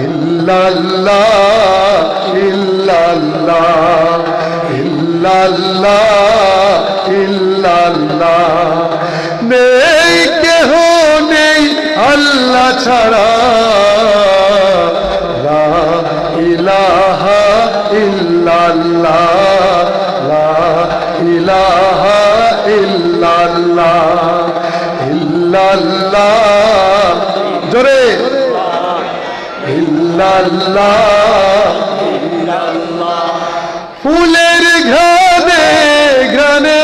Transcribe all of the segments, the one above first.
ইল্লাল্লাহ ইল্লাল্লাহ ইল্লাল্লাহ ইল্লাল্লাহ নেই কেহ নেই আল্লাহ ছাড়া লা ইলাহা ইল্লাল্লাহ লা ইলাহা ইল্লাল্লাহ ইল্লাল্লাহ জোরে ইল্লাল্লাহ ফুলের ঘ্রাণে ঘ্রাণে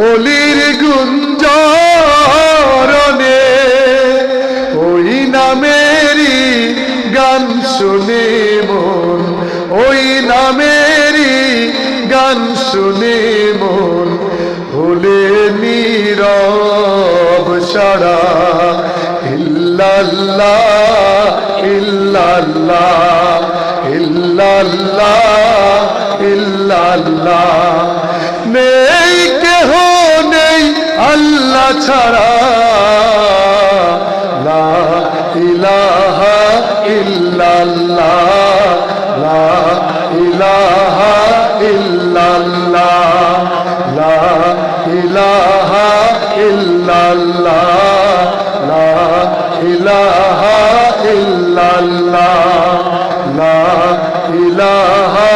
অলির গুঞ্জরণে ওই নামেরই গান শুনে মন ওই নামেরই গান শুনে মন ভুলে নীরব সারা ইল্লাল্লাহ ইল্লাল্লাহ ইল্লাল্লাহ ইল্লাল্লাহ নেই কেহ নেই আল্লাহ ছাড়া লা ইলাহা ইল্লাল্লাহ লা ইলাহা ইল্লাল্লাহ লা ইলাহা ইল্লাল্লাহ লা ইলাহা ইল্লাল্লাহ লা ইলাহা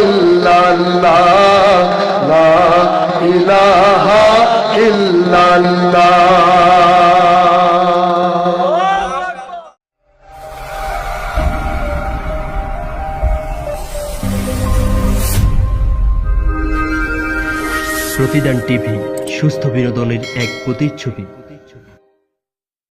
ইল্লাল্লাহ লা ইলাহা ইল্লাল্লাহ। প্রতিদান টিভি সুস্থ বিনোদনের এক প্রতিচ্ছবি।